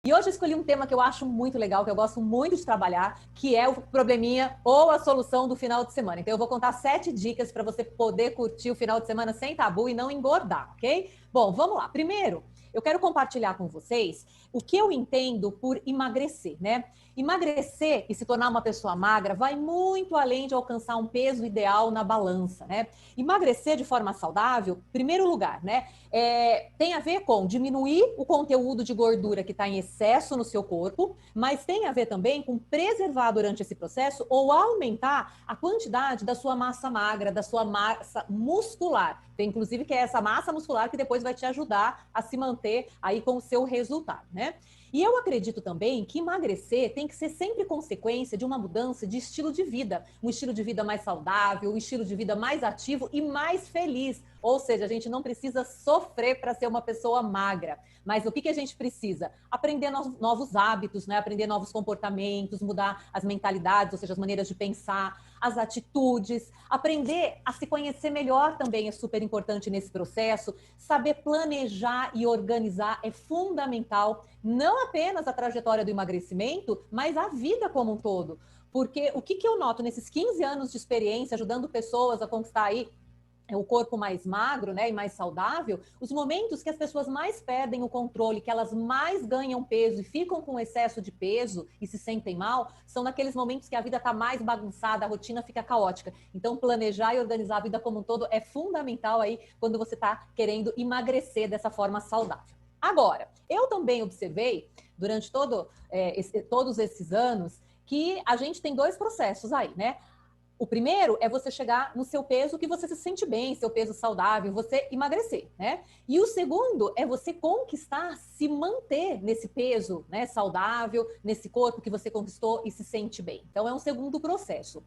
E hoje eu escolhi um tema que eu acho muito legal, que eu gosto muito de trabalhar, que é o probleminha ou a solução do final de semana. Então eu vou contar 7 dicas para você poder curtir o final de semana sem tabu e não engordar, ok? Bom, vamos lá. Primeiro, eu quero compartilhar com vocês o que eu entendo por emagrecer, né? Emagrecer e se tornar uma pessoa magra vai muito além de alcançar um peso ideal na balança, né? Emagrecer de forma saudável, primeiro lugar, né? Tem a ver com diminuir o conteúdo de gordura que está em excesso no seu corpo, mas tem a ver também com preservar durante esse processo ou aumentar a quantidade da sua massa magra, da sua massa muscular. Tem, inclusive, que é essa massa muscular que depois vai te ajudar a se manter aí com o seu resultado, né? E eu acredito também que emagrecer tem que ser sempre consequência de uma mudança de estilo de vida. Um estilo de vida mais saudável, um estilo de vida mais ativo e mais feliz. Ou seja, a gente não precisa sofrer para ser uma pessoa magra. Mas o que a gente precisa? Aprender novos hábitos, né? Aprender novos comportamentos, mudar as mentalidades, ou seja, as maneiras de pensar, as atitudes, aprender a se conhecer melhor também é super importante nesse processo. Saber planejar e organizar é fundamental, não apenas a trajetória do emagrecimento, mas a vida como um todo. Porque o que eu noto nesses 15 anos de experiência ajudando pessoas a conquistar aí o corpo mais magro, né, e mais saudável, os momentos que as pessoas mais perdem o controle, que elas mais ganham peso e ficam com excesso de peso e se sentem mal, são naqueles momentos que a vida está mais bagunçada, a rotina fica caótica. Então, planejar e organizar a vida como um todo é fundamental aí quando você está querendo emagrecer dessa forma saudável. Agora, eu também observei, durante todos esses anos, que a gente tem 2 processos aí, né? O primeiro é você chegar no seu peso que você se sente bem, seu peso saudável, você emagrecer, né? E o segundo é você conquistar, se manter nesse peso, né, saudável, nesse corpo que você conquistou e se sente bem. Então, é um segundo processo.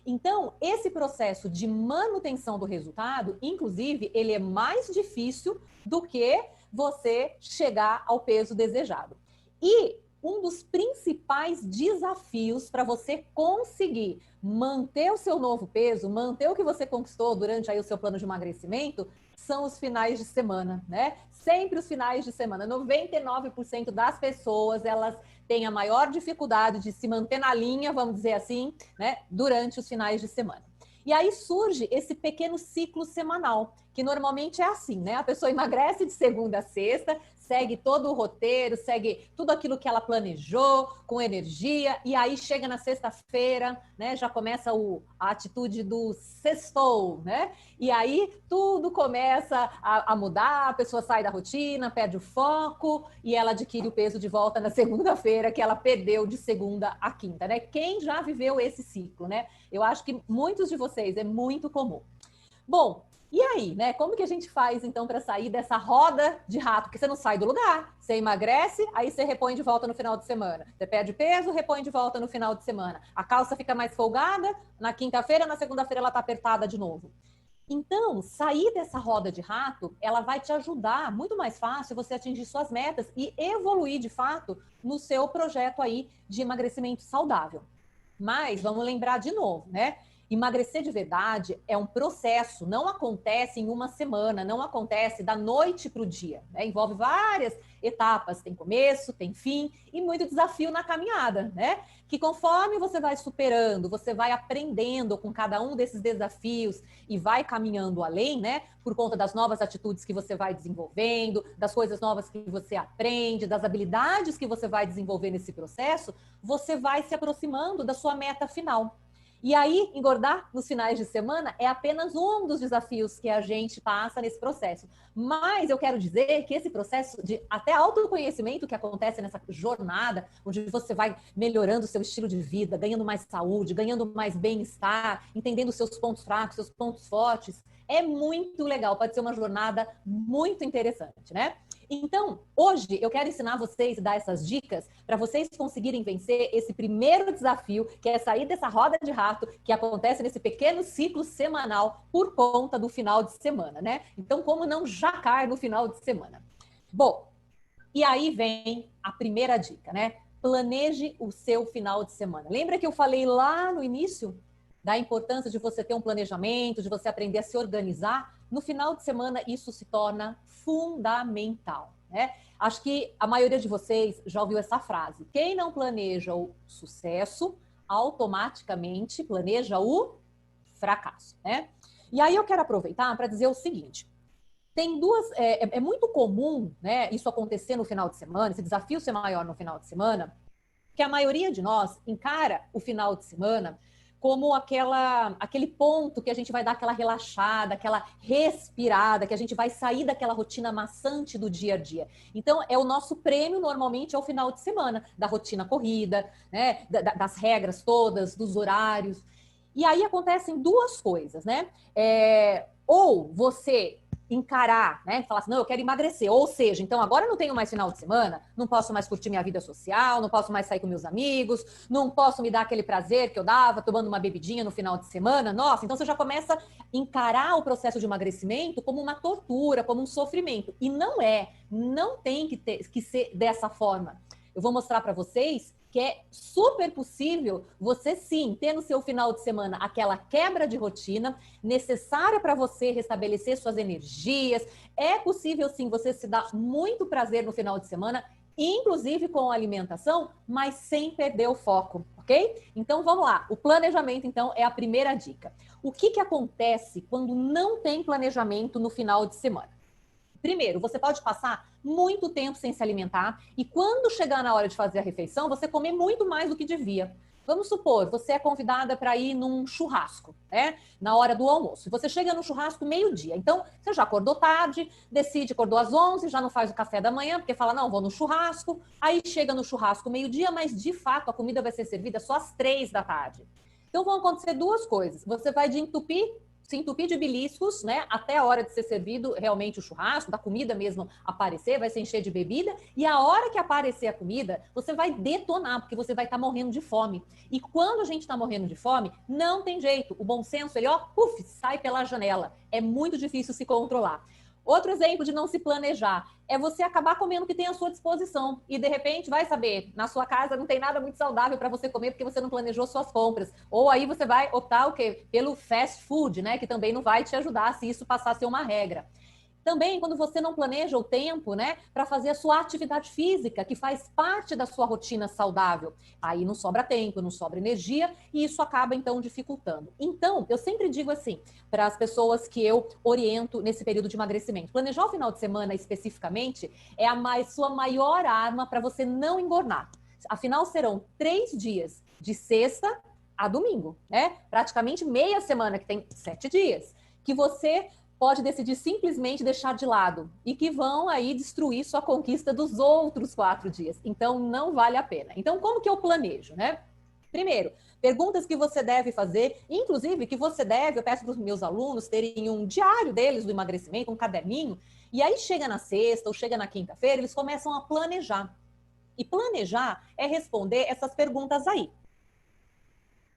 Então, esse processo de manutenção do resultado, inclusive, ele é mais difícil do que você chegar ao peso desejado. E um dos principais desafios para você conseguir manter o seu novo peso, manter o que você conquistou durante aí o seu plano de emagrecimento, são os finais de semana, né? Sempre os finais de semana. 99% das pessoas, elas têm a maior dificuldade de se manter na linha, vamos dizer assim, né? Durante os finais de semana. E aí surge esse pequeno ciclo semanal, que normalmente é assim, né? A pessoa emagrece de segunda a sexta, segue todo o roteiro, segue tudo aquilo que ela planejou, com energia, e aí chega na sexta-feira, né? Já começa a atitude do sextou, né? E aí tudo começa a mudar, a pessoa sai da rotina, perde o foco, e ela adquire o peso de volta na segunda-feira, que ela perdeu de segunda a quinta, né? Quem já viveu esse ciclo, né? Eu acho que muitos de vocês, é muito comum. Bom, e aí, né? Como que a gente faz, então, para sair dessa roda de rato? Porque você não sai do lugar. Você emagrece, aí você repõe de volta no final de semana. Você perde peso, repõe de volta no final de semana. A calça fica mais folgada, na quinta-feira, na segunda-feira ela tá apertada de novo. Então, sair dessa roda de rato, ela vai te ajudar muito mais fácil você atingir suas metas e evoluir, de fato, no seu projeto aí de emagrecimento saudável. Mas vamos lembrar de novo, né? Emagrecer de verdade é um processo, não acontece em uma semana, não acontece da noite para o dia, né? Envolve várias etapas, tem começo, tem fim e muito desafio na caminhada, né? Que conforme você vai superando, você vai aprendendo com cada um desses desafios e vai caminhando além, né? Por conta das novas atitudes que você vai desenvolvendo, das coisas novas que você aprende, das habilidades que você vai desenvolver nesse processo, você vai se aproximando da sua meta final. E aí, engordar nos finais de semana é apenas um dos desafios que a gente passa nesse processo. Mas eu quero dizer que esse processo de até autoconhecimento que acontece nessa jornada, onde você vai melhorando o seu estilo de vida, ganhando mais saúde, ganhando mais bem-estar, entendendo os seus pontos fracos, seus pontos fortes, é muito legal. Pode ser uma jornada muito interessante, né? Então, hoje eu quero ensinar vocês e dar essas dicas para vocês conseguirem vencer esse primeiro desafio, que é sair dessa roda de rato que acontece nesse pequeno ciclo semanal por conta do final de semana, né? Então, como não jacar no final de semana? Bom, e aí vem a primeira dica, né? Planeje o seu final de semana. Lembra que eu falei lá no início da importância de você ter um planejamento, de você aprender a se organizar? No final de semana, isso se torna fundamental, né? Acho que a maioria de vocês já ouviu essa frase. Quem não planeja o sucesso, automaticamente planeja o fracasso, né? E aí eu quero aproveitar para dizer o seguinte. Tem duas. É muito comum, né, isso acontecer no final de semana, esse desafio ser maior no final de semana, que a maioria de nós encara o final de semana como aquele ponto que a gente vai dar aquela relaxada, aquela respirada, que a gente vai sair daquela rotina maçante do dia a dia. Então, é o nosso prêmio, normalmente, ao final de semana, da rotina corrida, né, das regras todas, dos horários. E aí acontecem duas coisas, né? Ou você encarar, né? Falar assim, não, eu quero emagrecer. Ou seja, então agora eu não tenho mais final de semana, não posso mais curtir minha vida social, não posso mais sair com meus amigos, não posso me dar aquele prazer que eu dava tomando uma bebidinha no final de semana. Nossa, então você já começa a encarar o processo de emagrecimento como uma tortura, como um sofrimento. E não tem que ser dessa forma. Eu vou mostrar para vocês que é super possível você sim ter no seu final de semana aquela quebra de rotina necessária para você restabelecer suas energias. É possível sim você se dar muito prazer no final de semana, inclusive com a alimentação, mas sem perder o foco, ok? Então vamos lá. O planejamento então é a primeira dica. O que acontece quando não tem planejamento no final de semana? Primeiro, você pode passar muito tempo sem se alimentar e quando chegar na hora de fazer a refeição, você comer muito mais do que devia. Vamos supor, você é convidada para ir num churrasco, né? Na hora do almoço. Você chega no churrasco meio-dia. Então, você já acordou tarde, acordou às 11, já não faz o café da manhã, porque fala, não, vou no churrasco. Aí chega no churrasco meio-dia, mas de fato a comida vai ser servida só às 3 da tarde. Então, vão acontecer duas coisas. Você vai se entupir de beliscos, né? Até a hora de ser servido realmente o churrasco, da comida mesmo aparecer, vai se encher de bebida. E a hora que aparecer a comida, você vai detonar, porque você vai estar morrendo de fome. E quando a gente está morrendo de fome, não tem jeito. O bom senso, ele, sai pela janela. É muito difícil se controlar. Outro exemplo de não se planejar é você acabar comendo o que tem à sua disposição e de repente vai saber, na sua casa não tem nada muito saudável para você comer porque você não planejou suas compras. Ou aí você vai optar o quê? Pelo fast food, né, que também não vai te ajudar se isso passar a ser uma regra. Também, quando você não planeja o tempo, né, para fazer a sua atividade física, que faz parte da sua rotina saudável, aí não sobra tempo, não sobra energia e isso acaba, então, dificultando. Então, eu sempre digo assim, para as pessoas que eu oriento nesse período de emagrecimento, planejar o final de semana especificamente é sua maior arma para você não engordar. Afinal, serão 3 dias, de sexta a domingo, né? Praticamente meia semana, que tem 7 dias, que você pode decidir simplesmente deixar de lado e que vão aí destruir sua conquista dos outros 4 dias. Então, não vale a pena. Então, como que eu planejo, né? Primeiro, perguntas que você deve fazer, inclusive que eu peço para os meus alunos terem um diário deles do emagrecimento, um caderninho, e aí chega na sexta ou chega na quinta-feira, eles começam a planejar. E planejar é responder essas perguntas aí.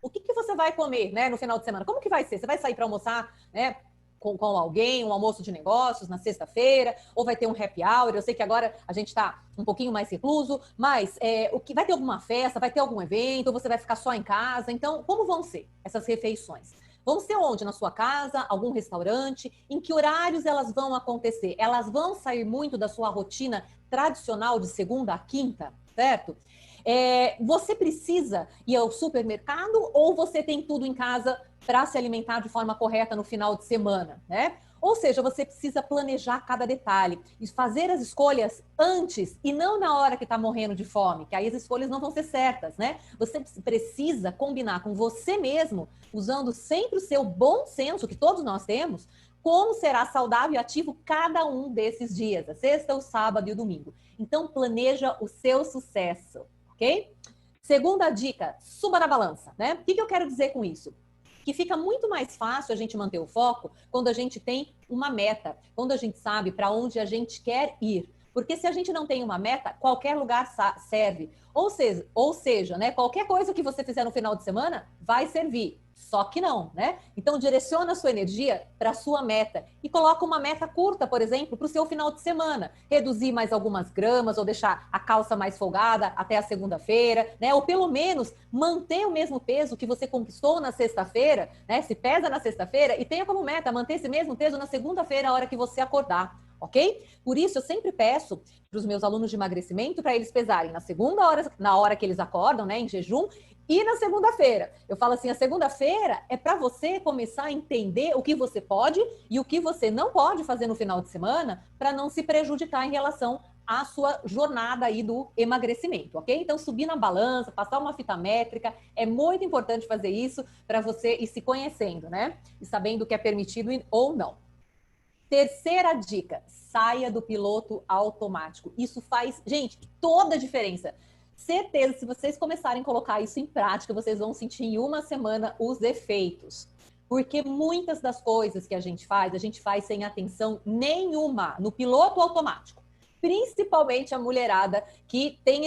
O que você vai comer, né, no final de semana? Como que vai ser? Você vai sair para almoçar, né, com alguém, um almoço de negócios na sexta-feira, ou vai ter um happy hour? Eu sei que agora a gente está um pouquinho mais recluso, mas vai ter alguma festa, vai ter algum evento, ou você vai ficar só em casa? Então, como vão ser essas refeições? Vão ser onde? Na sua casa? Algum restaurante? Em que horários elas vão acontecer? Elas vão sair muito da sua rotina tradicional de segunda a quinta, certo? Você precisa ir ao supermercado ou você tem tudo em casa para se alimentar de forma correta no final de semana, né? Ou seja, você precisa planejar cada detalhe e fazer as escolhas antes e não na hora que está morrendo de fome, que aí as escolhas não vão ser certas, né? Você precisa combinar com você mesmo, usando sempre o seu bom senso, que todos nós temos, como será saudável e ativo cada um desses dias, a sexta, o sábado e o domingo. Então, planeja o seu sucesso, ok? Segunda dica, suba na balança, né? O que eu quero dizer com isso? Que fica muito mais fácil a gente manter o foco quando a gente tem uma meta, quando a gente sabe para onde a gente quer ir. Porque se a gente não tem uma meta, qualquer lugar serve. Ou seja, né, qualquer coisa que você fizer no final de semana vai servir. Só que não, né? Então, direciona a sua energia para a sua meta e coloca uma meta curta, por exemplo, para o seu final de semana. Reduzir mais algumas gramas ou deixar a calça mais folgada até a segunda-feira, né? Ou pelo menos manter o mesmo peso que você conquistou na sexta-feira, né? Se pesa na sexta-feira e tenha como meta manter esse mesmo peso na segunda-feira, a hora que você acordar. ok? Por isso, eu sempre peço para os meus alunos de emagrecimento para eles pesarem na segunda hora, na hora que eles acordam, né, em jejum, e na segunda-feira. Eu falo assim, a segunda-feira é para você começar a entender o que você pode e o que você não pode fazer no final de semana para não se prejudicar em relação à sua jornada aí do emagrecimento, ok? Então, subir na balança, passar uma fita métrica, é muito importante fazer isso para você ir se conhecendo, né? E sabendo o que é permitido ou não. Terceira dica, saia do piloto automático. Isso faz, gente, toda a diferença. Certeza, se vocês começarem a colocar isso em prática, vocês vão sentir em uma semana os efeitos. Porque muitas das coisas que a gente faz sem atenção nenhuma, no piloto automático. Principalmente a mulherada que tem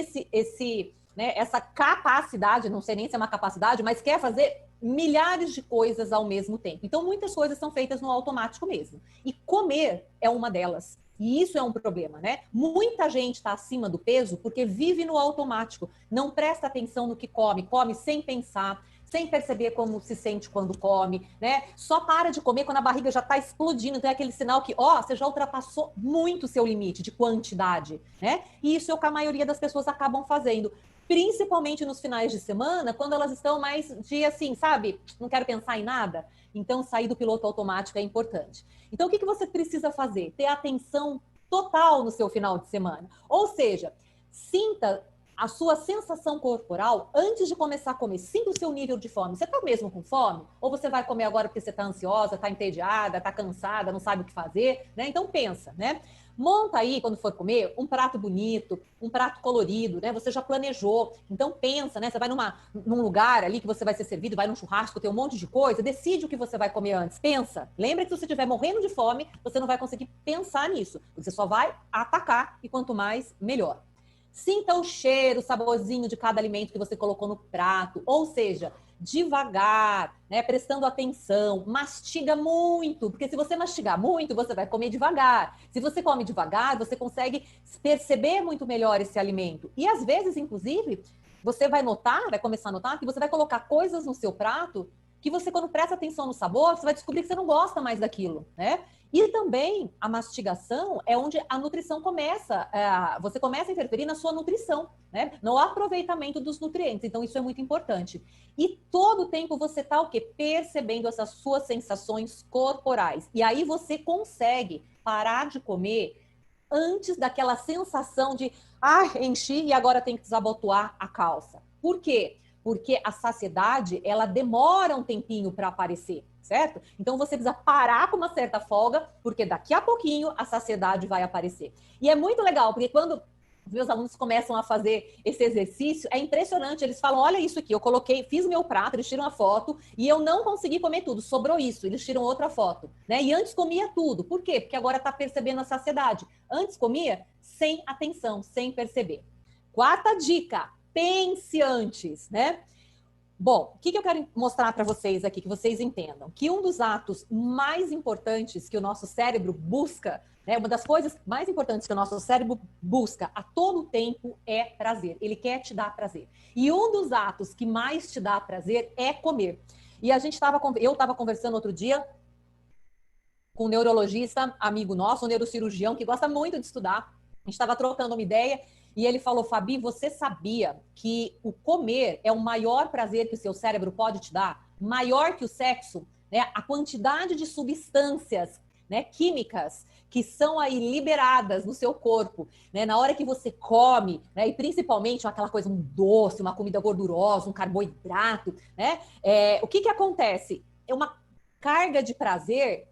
essa capacidade, não sei nem se é uma capacidade, mas quer fazer milhares de coisas ao mesmo tempo. Então, muitas coisas são feitas no automático mesmo. E comer é uma delas. E isso é um problema, né? Muita gente está acima do peso porque vive no automático, não presta atenção no que come, come sem pensar, sem perceber como se sente quando come, né? Só para de comer quando a barriga já está explodindo, então é aquele sinal que, você já ultrapassou muito o seu limite de quantidade, né? E isso é o que a maioria das pessoas acabam fazendo. Principalmente nos finais de semana, quando elas estão mais de assim, sabe? Não quero pensar em nada. Então, sair do piloto automático é importante. Então, o que você precisa fazer? Ter atenção total no seu final de semana. Ou seja, sinta a sua sensação corporal antes de começar a comer. Sinta o seu nível de fome. Você está mesmo com fome? Ou você vai comer agora porque você está ansiosa, está entediada, está cansada, não sabe o que fazer, né? Então, pensa, né? Monta aí, quando for comer, um prato bonito, um prato colorido, né? Você já planejou. Então, pensa, né? Você vai num lugar ali que você vai ser servido, vai num churrasco, tem um monte de coisa, decide o que você vai comer antes. Pensa. Lembra que se você estiver morrendo de fome, você não vai conseguir pensar nisso. Você só vai atacar e quanto mais, melhor. Sinta o cheiro, o saborzinho de cada alimento que você colocou no prato. Ou seja, devagar, né? Prestando atenção, mastiga muito, porque se você mastigar muito, você vai comer devagar. Se você come devagar, você consegue perceber muito melhor esse alimento. E às vezes, inclusive, você vai começar a notar que você vai colocar coisas no seu prato que você, quando presta atenção no sabor, você vai descobrir que você não gosta mais daquilo, né? E também a mastigação é onde a nutrição começa, você começa a interferir na sua nutrição, né? No aproveitamento dos nutrientes. Então, isso é muito importante. E todo o tempo você está o quê? Percebendo essas suas sensações corporais. E aí você consegue parar de comer antes daquela sensação de enchi e agora tem que desabotoar a calça. Por quê? Porque a saciedade, ela demora um tempinho para aparecer, certo? Então você precisa parar com uma certa folga, porque daqui a pouquinho a saciedade vai aparecer. E é muito legal, porque quando os meus alunos começam a fazer esse exercício, é impressionante, eles falam, olha isso aqui, eu coloquei, fiz meu prato, eles tiram a foto e eu não consegui comer tudo, sobrou isso, eles tiram outra foto, né? E antes comia tudo, por quê? Porque agora tá percebendo a saciedade. Antes comia sem atenção, sem perceber. Quarta dica, pense antes, né? Bom, o que eu quero mostrar para vocês aqui, que vocês entendam? Que um dos atos mais importantes que o nosso cérebro busca, né, uma das coisas mais importantes que o nosso cérebro busca a todo tempo é prazer. Ele quer te dar prazer. E um dos atos que mais te dá prazer é comer. E eu estava conversando outro dia com um neurologista, amigo nosso, um neurocirurgião que gosta muito de estudar. A gente estava trocando uma ideia e ele falou, Fabi, você sabia que o comer é o maior prazer que o seu cérebro pode te dar? Maior que o sexo? Né? A quantidade de substâncias, né, químicas que são aí liberadas no seu corpo, né, na hora que você come, né, e principalmente aquela coisa, um doce, uma comida gordurosa, um carboidrato, né? O que acontece? É uma carga de prazer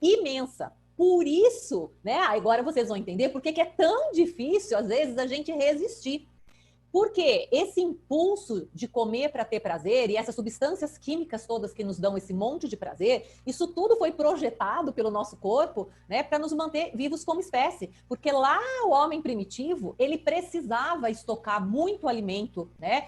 imensa. Por isso, né, agora vocês vão entender por que é tão difícil, às vezes, a gente resistir. Porque esse impulso de comer para ter prazer e essas substâncias químicas todas que nos dão esse monte de prazer, isso tudo foi projetado pelo nosso corpo, né, para nos manter vivos como espécie. Porque lá o homem primitivo, ele precisava estocar muito alimento, né?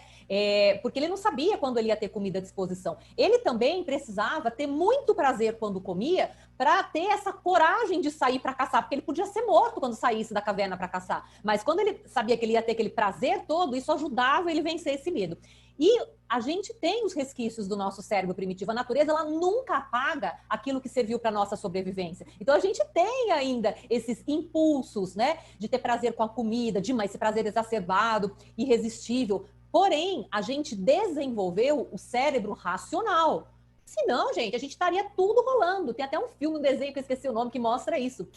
Porque ele não sabia quando ele ia ter comida à disposição. Ele também precisava ter muito prazer quando comia para ter essa coragem de sair para caçar, porque ele podia ser morto quando saísse da caverna para caçar. Mas quando ele sabia que ele ia ter aquele prazer todo, isso ajudava ele a vencer esse medo. E a gente tem os resquícios do nosso cérebro primitivo. A natureza, ela nunca apaga aquilo que serviu para nossa sobrevivência. Então, a gente tem ainda esses impulsos, né? De ter prazer com a comida, de esse prazer exacerbado, irresistível. Porém, a gente desenvolveu o cérebro racional. Se não, gente, a gente estaria tudo rolando. Tem até um filme, um desenho que eu esqueci o nome, que mostra isso.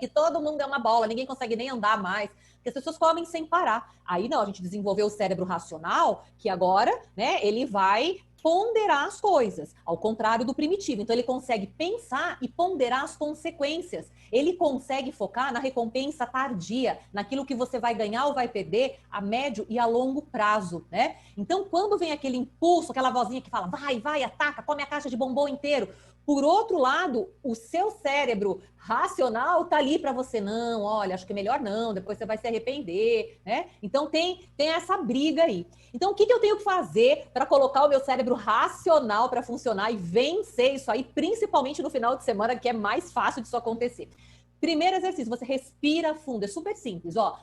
Que todo mundo é uma bola, ninguém consegue nem andar mais, porque as pessoas comem sem parar. Aí não, a gente desenvolveu o cérebro racional, que agora, né, ele vai ponderar as coisas, ao contrário do primitivo. Então ele consegue pensar e ponderar as consequências. Ele consegue focar na recompensa tardia, naquilo que você vai ganhar ou vai perder a médio e a longo prazo, né? Então quando vem aquele impulso, aquela vozinha que fala, vai, ataca, come a caixa de bombom inteiro. Por outro lado, o seu cérebro racional tá ali para você, não, olha, acho que é melhor não, depois você vai se arrepender, né? Então tem essa briga aí. Então o que eu tenho que fazer para colocar o meu cérebro racional para funcionar e vencer isso aí, principalmente no final de semana, que é mais fácil disso acontecer? Primeiro exercício, você respira fundo, é super simples, ó.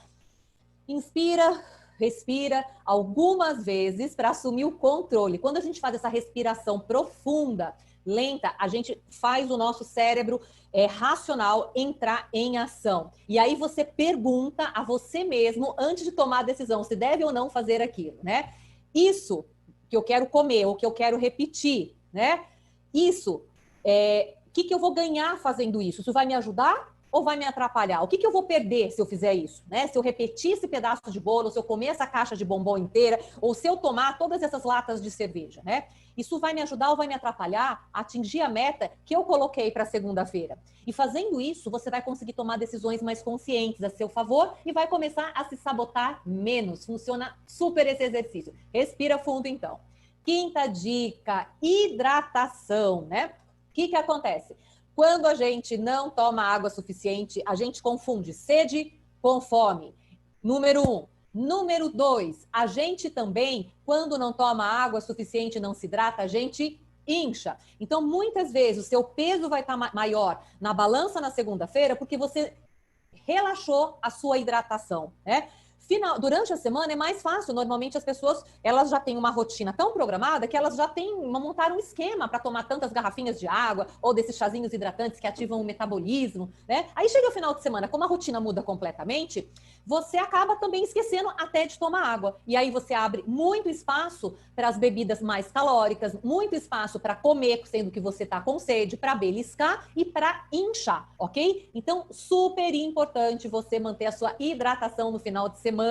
Inspira, respira algumas vezes para assumir o controle. Quando a gente faz essa respiração profunda, lenta, a gente faz o nosso cérebro racional entrar em ação. E aí você pergunta a você mesmo, antes de tomar a decisão, se deve ou não fazer aquilo, né? Isso que eu quero comer, ou que eu quero repetir, né? Isso, que eu vou ganhar fazendo isso? Isso vai me ajudar ou vai me atrapalhar? O que eu vou perder se eu fizer isso? Né? Se eu repetir esse pedaço de bolo, se eu comer essa caixa de bombom inteira, ou se eu tomar todas essas latas de cerveja, né? Isso vai me ajudar ou vai me atrapalhar a atingir a meta que eu coloquei para segunda-feira? E fazendo isso, você vai conseguir tomar decisões mais conscientes a seu favor e vai começar a se sabotar menos. Funciona super esse exercício. Respira fundo, então. Quinta dica, hidratação, né? O que acontece? Quando a gente não toma água suficiente, a gente confunde sede com fome. Número 1. Número 2, a gente também, quando não toma água suficiente e não se hidrata, a gente incha. Então, muitas vezes, o seu peso vai estar maior na balança na segunda-feira porque você relaxou a sua hidratação, né? Durante a semana é mais fácil. Normalmente as pessoas, elas já têm uma rotina tão programada que elas já montaram um esquema para tomar tantas garrafinhas de água ou desses chazinhos hidratantes que ativam o metabolismo, né? Aí chega o final de semana, como a rotina muda completamente, você acaba também esquecendo até de tomar água. E aí você abre muito espaço para as bebidas mais calóricas, muito espaço para comer, sendo que você está com sede, para beliscar e para inchar, ok? Então, super importante você manter a sua hidratação no final de semana.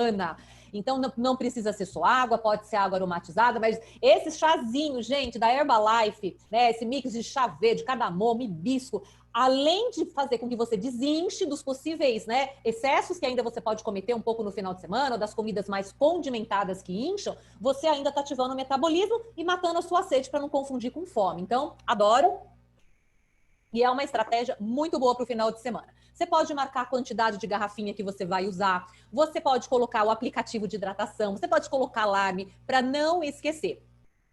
Então, não precisa ser só água, pode ser água aromatizada, mas esse chazinho, gente, da Herbalife, né, esse mix de chá verde, cardamomo, hibisco, além de fazer com que você desinche dos possíveis, né, excessos que ainda você pode cometer um pouco no final de semana, ou das comidas mais condimentadas que incham, você ainda está ativando o metabolismo e matando a sua sede para não confundir com fome. Então, adoro. E é uma estratégia muito boa para o final de semana. Você pode marcar a quantidade de garrafinha que você vai usar. Você pode colocar o aplicativo de hidratação. Você pode colocar alarme para não esquecer.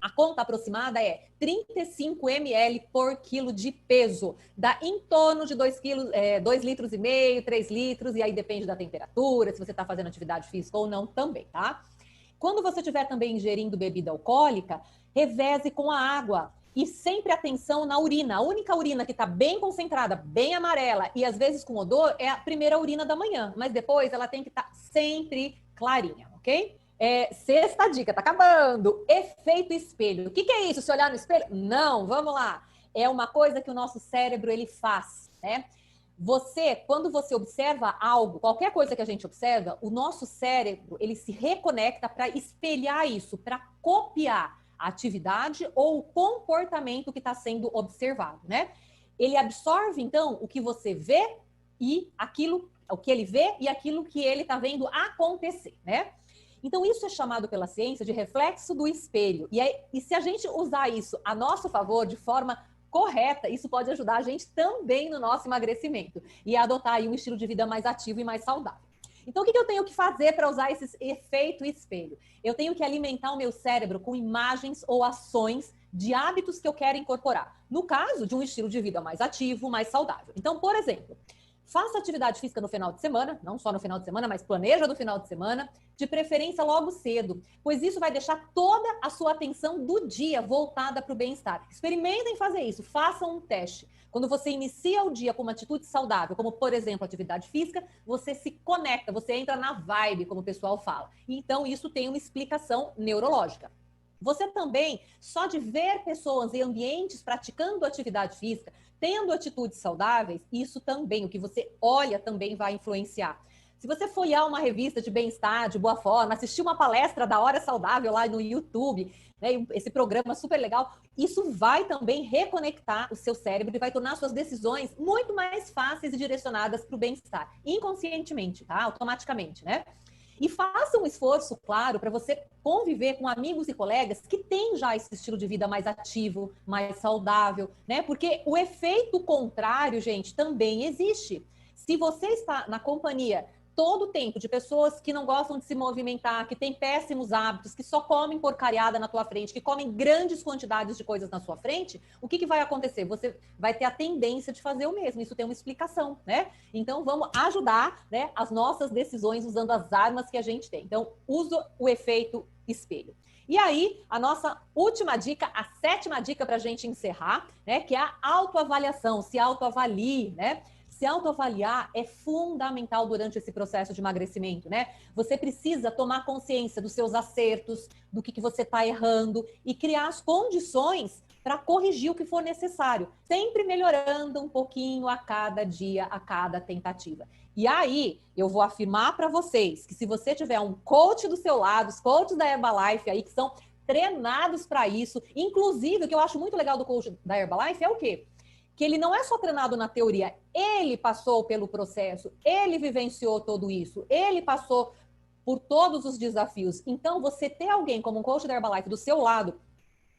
A conta aproximada é 35 ml por quilo de peso. Dá em torno de 2,5 litros, 3 litros. E aí depende da temperatura, se você está fazendo atividade física ou não também, tá? Quando você estiver também ingerindo bebida alcoólica, reveze com a água. E sempre atenção na urina. A única urina que está bem concentrada, bem amarela e às vezes com odor é a primeira urina da manhã. Mas depois ela tem que estar sempre clarinha, ok? Sexta dica, tá acabando. Efeito espelho. O que é isso? Se olhar no espelho? Não, vamos lá. É uma coisa que o nosso cérebro ele faz, né? Quando você observa algo, qualquer coisa que a gente observa, o nosso cérebro ele se reconecta para espelhar isso, para copiar a atividade ou o comportamento que está sendo observado, né? Ele absorve, então, o que você vê e o que ele vê e aquilo que ele está vendo acontecer, né? Então, isso é chamado pela ciência de reflexo do espelho. E se a gente usar isso a nosso favor, de forma correta, isso pode ajudar a gente também no nosso emagrecimento e adotar aí um estilo de vida mais ativo e mais saudável. Então, o que eu tenho que fazer para usar esse efeito espelho? Eu tenho que alimentar o meu cérebro com imagens ou ações de hábitos que eu quero incorporar. No caso de um estilo de vida mais ativo, mais saudável. Então, por exemplo, Faça atividade física no final de semana, não só no final de semana, mas planeja do final de semana, de preferência logo cedo, pois isso vai deixar toda a sua atenção do dia voltada para o bem-estar. Experimentem fazer isso, façam um teste. Quando você inicia o dia com uma atitude saudável, como, por exemplo, atividade física, você se conecta, você entra na vibe, como o pessoal fala. Então, isso tem uma explicação neurológica. Você também, só de ver pessoas em ambientes praticando atividade física, tendo atitudes saudáveis, isso também, o que você olha também vai influenciar. Se você folhear uma revista de bem-estar, de boa forma, assistir uma palestra da Hora Saudável lá no YouTube, né, esse programa super legal, isso vai também reconectar o seu cérebro e vai tornar suas decisões muito mais fáceis e direcionadas para o bem-estar, inconscientemente, tá? Automaticamente, né? E faça um esforço, claro, para você conviver com amigos e colegas que têm já esse estilo de vida mais ativo, mais saudável, né? Porque o efeito contrário, gente, também existe. Se você está na companhia todo o tempo de pessoas que não gostam de se movimentar, que têm péssimos hábitos, que só comem porcariada na tua frente, que comem grandes quantidades de coisas na sua frente, o que vai acontecer? Você vai ter a tendência de fazer o mesmo. Isso tem uma explicação, né? Então, vamos ajudar, né, as nossas decisões usando as armas que a gente tem. Então, usa o efeito espelho. E aí, a nossa última dica, a 7ª dica para a gente encerrar, né, que é a autoavaliação, se autoavalie, né? Se autoavaliar é fundamental durante esse processo de emagrecimento, né? Você precisa tomar consciência dos seus acertos, do que você está errando e criar as condições para corrigir o que for necessário, sempre melhorando um pouquinho a cada dia, a cada tentativa. E aí, eu vou afirmar para vocês que se você tiver um coach do seu lado, os coaches da Herbalife aí que são treinados para isso, inclusive o que eu acho muito legal do coach da Herbalife é o quê? Que ele não é só treinado na teoria, ele passou pelo processo, ele vivenciou tudo isso, ele passou por todos os desafios. Então, você ter alguém como um coach da Herbalife do seu lado,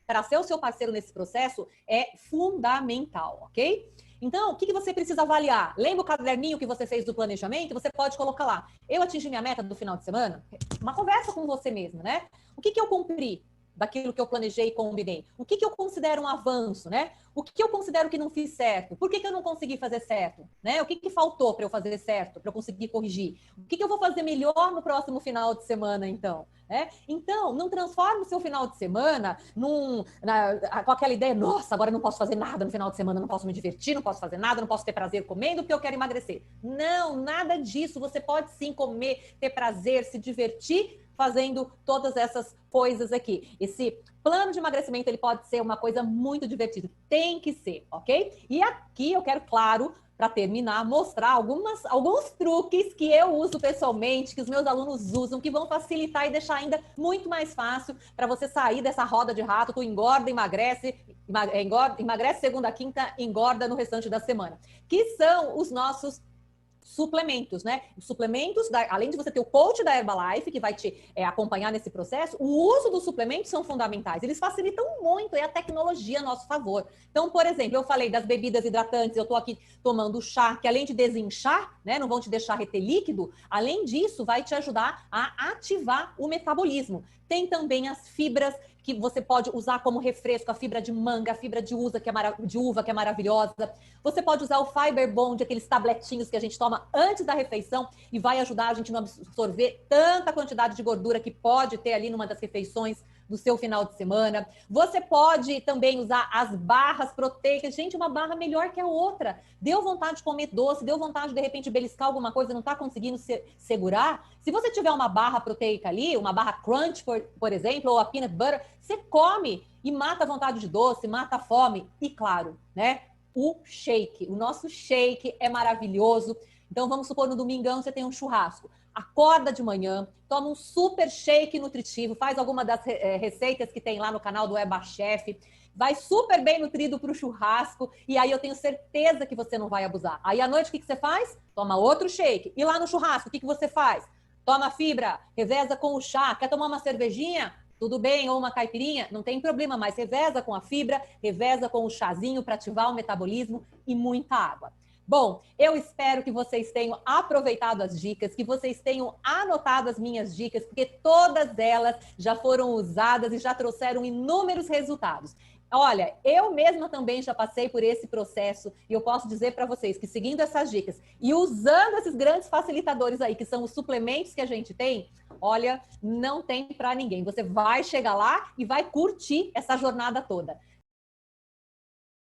para ser o seu parceiro nesse processo, é fundamental, ok? Então, o que você precisa avaliar? Lembra o caderninho que você fez do planejamento? Você pode colocar lá, eu atingi minha meta do final de semana? Uma conversa com você mesmo, né? O que eu cumpri daquilo que eu planejei e combinei? O que eu considero um avanço, né? O que eu considero que não fiz certo? Por que eu não consegui fazer certo? Né? O que faltou para eu fazer certo, para eu conseguir corrigir? O que eu vou fazer melhor no próximo final de semana, então? Então, não transforme o seu final de semana com aquela ideia, nossa, agora eu não posso fazer nada no final de semana, não posso me divertir, não posso fazer nada, não posso ter prazer comendo porque eu quero emagrecer. Não, nada disso. Você pode sim comer, ter prazer, se divertir fazendo todas essas coisas aqui. Esse plano de emagrecimento, ele pode ser uma coisa muito divertida. Tem que ser, ok? E aqui eu quero, claro, para terminar, mostrar alguns truques que eu uso pessoalmente, que os meus alunos usam, que vão facilitar e deixar ainda muito mais fácil para você sair dessa roda de rato, tu engorda, emagrece segunda, quinta, engorda no restante da semana. Que são os nossos suplementos, né? Os suplementos, além de você ter o coach da Herbalife, que vai te acompanhar nesse processo, o uso dos suplementos são fundamentais. Eles facilitam muito, é a tecnologia a nosso favor. Então, por exemplo, eu falei das bebidas hidratantes, eu tô aqui tomando chá, que além de desinchar, né, não vão te deixar reter líquido, além disso, vai te ajudar a ativar o metabolismo. Tem também as fibras que você pode usar como refresco, a fibra de manga, a fibra de uva, que é maravilhosa. Você pode usar o Fiber Bond, aqueles tabletinhos que a gente toma antes da refeição e vai ajudar a gente a não absorver tanta quantidade de gordura que pode ter ali numa das refeições do seu final de semana. Você pode também usar as barras proteicas. Gente, uma barra melhor que a outra. Deu vontade de comer doce, deu vontade de repente beliscar alguma coisa, não está conseguindo segurar. Se você tiver uma barra proteica ali, uma barra crunch, por exemplo, ou a peanut butter, você come e mata a vontade de doce, mata a fome. E claro, né? O shake. O nosso shake é maravilhoso. Então, vamos supor, no domingão você tem um churrasco. Acorda de manhã, toma um super shake nutritivo, faz alguma das receitas que tem lá no canal do Eba Chef, vai super bem nutrido para o churrasco e aí eu tenho certeza que você não vai abusar. Aí à noite o que você faz? Toma outro shake. E lá no churrasco, o que você faz? Toma fibra, reveza com o chá. Quer tomar uma cervejinha? Tudo bem, ou uma caipirinha? Não tem problema, mas reveza com a fibra, reveza com o chazinho para ativar o metabolismo e muita água. Bom, eu espero que vocês tenham aproveitado as dicas, que vocês tenham anotado as minhas dicas, porque todas elas já foram usadas e já trouxeram inúmeros resultados. Olha, eu mesma também já passei por esse processo e eu posso dizer para vocês que seguindo essas dicas e usando esses grandes facilitadores aí, que são os suplementos que a gente tem, olha, não tem para ninguém. Você vai chegar lá e vai curtir essa jornada toda.